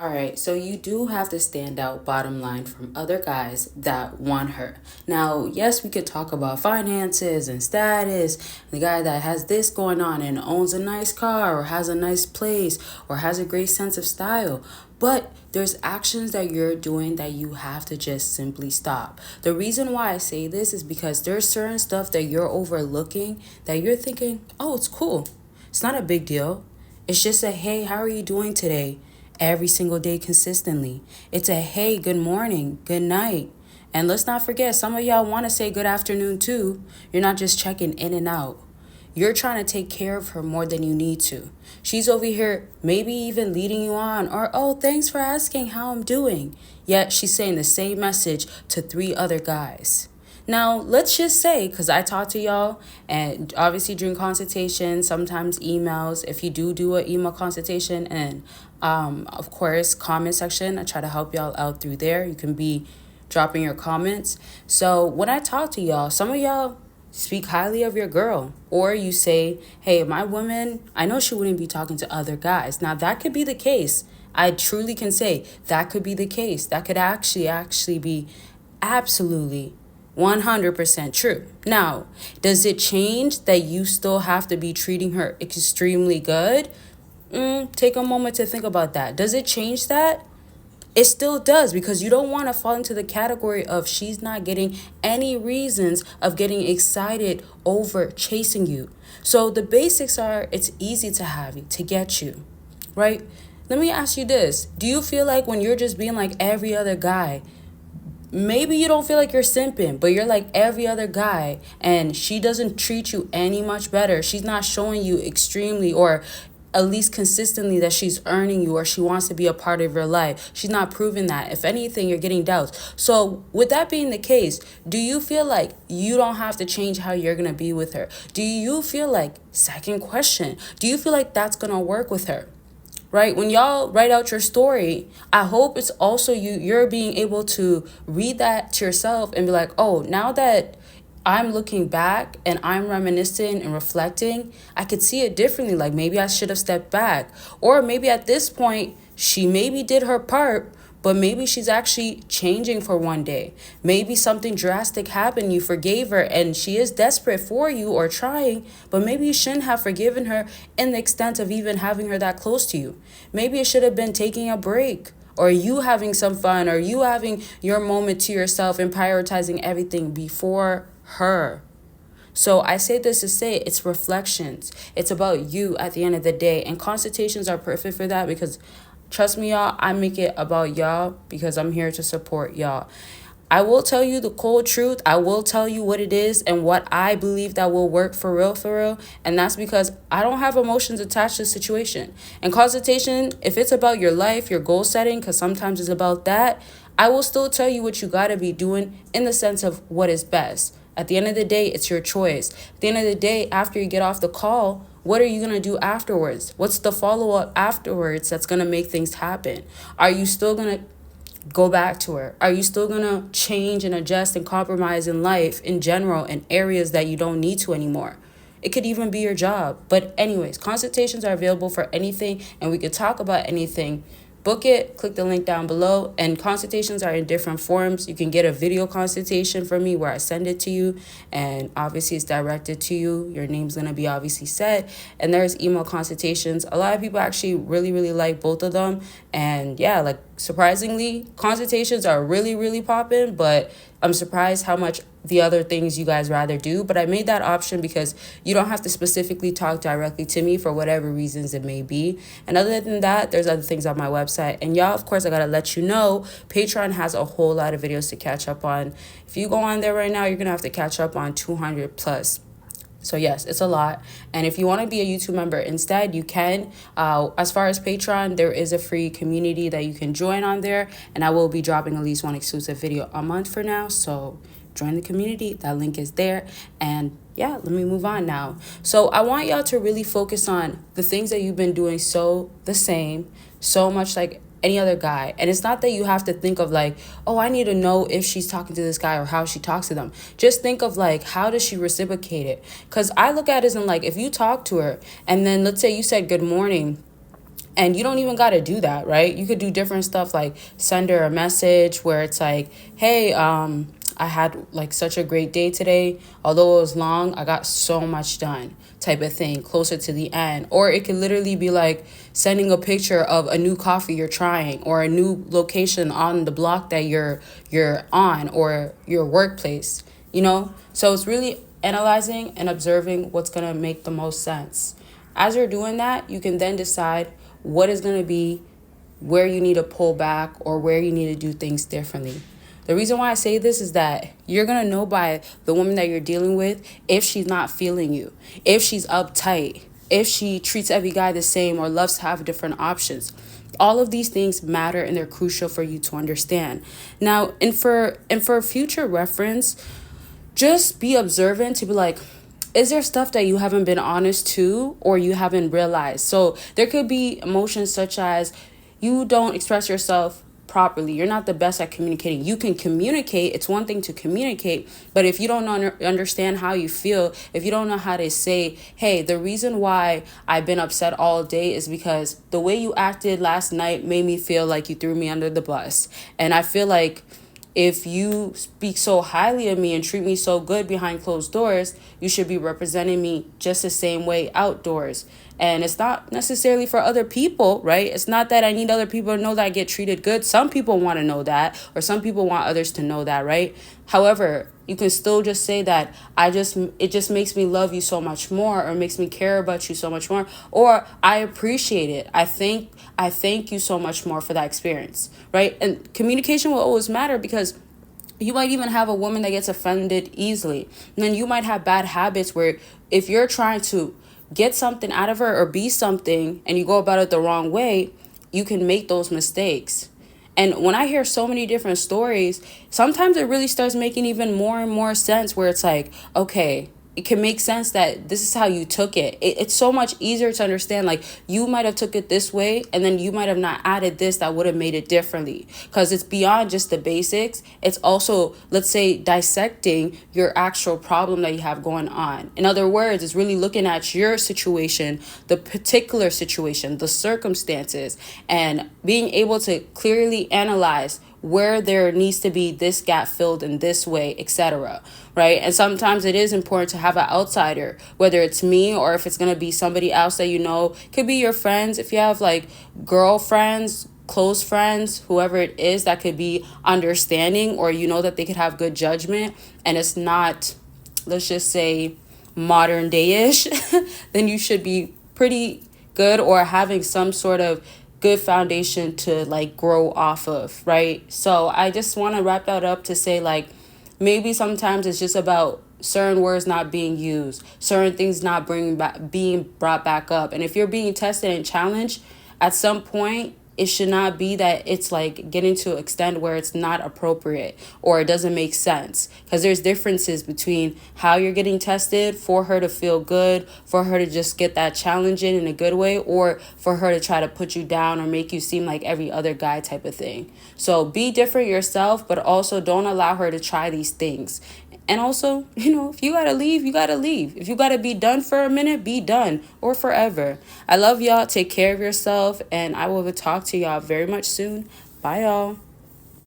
All right, so you do have to stand out bottom line from other guys that want her. Now, yes, we could talk about finances and status. The guy that has this going on and owns a nice car or has a nice place or has a great sense of style. But there's actions that you're doing that you have to just simply stop. The reason why I say this is because there's certain stuff that you're overlooking that you're thinking, oh, it's cool. It's not a big deal. It's just a, hey, how are you doing today? Every single day consistently. It's a hey, good morning, good night. And let's not forget, some of y'all want to say good afternoon too. You're not just checking in and out. You're trying to take care of her more than you need to. She's over here maybe even leading you on, or oh, thanks for asking how I'm doing. Yet she's saying the same message to three other guys. Now, let's just say, because I talk to y'all, and obviously during consultation, sometimes emails, if you do an email consultation, and of course, comment section, I try to help y'all out through there. You can be dropping your comments. So when I talk to y'all, some of y'all speak highly of your girl, or you say, hey, my woman, I know she wouldn't be talking to other guys. Now, that could be the case. I truly can say that could be the case. That could actually be absolutely 100% true. Now, does it change that you still have to be treating her extremely good? Take a moment to think about that. Does it change that? It still does, because you don't want to fall into the category of she's not getting any reasons of getting excited over chasing you. So the basics are, it's easy to have to get you, right? Let me ask you this. Do you feel like when you're just being like every other guy, maybe you don't feel like you're simping, but you're like every other guy and she doesn't treat you any much better? She's not showing you extremely or at least consistently that she's earning you or she wants to be a part of your life. She's not proving that. If anything, you're getting doubts. So with that being the case, do you feel like you don't have to change how you're going to be with her? Do you feel like, second question, do you feel like that's going to work with her? Right? When y'all write out your story, I hope it's also you're being able to read that to yourself and be like, oh, now that I'm looking back and I'm reminiscing and reflecting, I could see it differently. Like maybe I should have stepped back. Or maybe at this point, she maybe did her part, but maybe she's actually changing for one day. Maybe something drastic happened, you forgave her, and she is desperate for you or trying, but maybe you shouldn't have forgiven her in the extent of even having her that close to you. Maybe it should have been taking a break, or you having some fun, or you having your moment to yourself and prioritizing everything before her. So I say this to say it's reflections. It's about you at the end of the day. And consultations are perfect for that because trust me, y'all, I make it about y'all because I'm here to support y'all. I will tell you the cold truth. I will tell you what it is and what I believe that will work for real, for real. And that's because I don't have emotions attached to the situation. And consultation, if it's about your life, your goal setting, because sometimes it's about that, I will still tell you what you got to be doing in the sense of what is best. At the end of the day, it's your choice. At the end of the day, after you get off the call, what are you going to do afterwards? What's the follow-up afterwards that's going to make things happen? Are you still going to go back to her? Are you still going to change and adjust and compromise in life in general in areas that you don't need to anymore? It could even be your job. But anyways, consultations are available for anything and we could talk about anything. Book it, click the link down below, and consultations are in different forms. You can get a video consultation from me where I send it to you, and obviously it's directed to you. Your name's going to be obviously set, and there's email consultations. A lot of people actually really like both of them, and yeah, like surprisingly, consultations are really popping, but I'm surprised how much the other things you guys rather do. But I made that option because you don't have to specifically talk directly to me for whatever reasons it may be. And other than that, there's other things on my website. And y'all, of course, I gotta let you know, Patreon has a whole lot of videos to catch up on. If you go on there right now, you're gonna have to catch up on 200 plus. So yes, it's a lot. And if you want to be a YouTube member instead, you can. As far as Patreon, there is a free community that you can join on there. And I will be dropping at least one exclusive video a month for now. So join the community. That link is there. And yeah, let me move on now. So I want y'all to really focus on the things that you've been doing so the same, so much like any other guy. And it's not that you have to think of like, oh, I need to know if she's talking to this guy or how she talks to them. Just think of like, how does she reciprocate it? Because I look at it as in like, if you talk to her and then let's say you said good morning And you don't even got to do that, right? You could do different stuff, like send her a message where it's like, hey, I had like such a great day today. Although it was long, I got so much done, type of thing, closer to the end. Or it could literally be like sending a picture of a new coffee you're trying, or a new location on the block that you're on, or your workplace, you know? So it's really analyzing and observing what's going to make the most sense. As you're doing that, you can then decide what is going to be where you need to pull back or where you need to do things differently. The reason why I say this is that you're going to know by the woman that you're dealing with if she's not feeling you, if she's uptight, if she treats every guy the same or loves to have different options. All of these things matter and they're crucial for you to understand. Now, and for future reference, just be observant to be like, is there stuff that you haven't been honest to or you haven't realized? So there could be emotions such as you don't express yourself properly. You're not the best at communicating. You can communicate. It's one thing to communicate, but if you don't understand how you feel, if you don't know how to say, hey, the reason why I've been upset all day is because the way you acted last night made me feel like you threw me under the bus. And I feel like if you speak so highly of me and treat me so good behind closed doors, you should be representing me just the same way outdoors. And it's not necessarily for other people, right? It's not that I need other people to know that I get treated good. Some people want to know that, or some people want others to know that, right? However, you can still just say that it just makes me love you so much more, or makes me care about you so much more, or I appreciate it. I thank you so much more for that experience, right? And communication will always matter, because you might even have a woman that gets offended easily. And then you might have bad habits where if you're trying to get something out of her or be something and you go about it the wrong way, you can make those mistakes. And when I hear so many different stories, sometimes it really starts making even more and more sense, where it's like, okay, it can make sense that this is how you took it. It's so much easier to understand. Like, you might have took it this way, and then you might have not added this that would have made it differently, because it's beyond just the basics. It's also, let's say, dissecting your actual problem that you have going on. In other words, it's really looking at your situation, the particular situation, the circumstances, and being able to clearly analyze where there needs to be this gap filled in this way, etc. Right? And sometimes it is important to have an outsider, whether it's me or if it's going to be somebody else that you know. Could be your friends. If you have like girlfriends, close friends, whoever it is that could be understanding, or you know that they could have good judgment, and it's not, let's just say, modern day-ish, then you should be pretty good, or having some sort of good foundation to like grow off of, right? So I just want to wrap that up to say, like, maybe sometimes it's just about certain words not being used, certain things not being brought back up. And if you're being tested and challenged, at some point it should not be that it's like getting to an extent where it's not appropriate or it doesn't make sense, because there's differences between how you're getting tested for her to feel good, for her to just get that challenge in a good way, or for her to try to put you down or make you seem like every other guy, type of thing. So be different yourself, but also don't allow her to try these things. And also, if you gotta leave, you gotta leave. If you gotta be done for a minute, be done, or forever. I love y'all. Take care of yourself, and I will talk to y'all very much soon. Bye, y'all.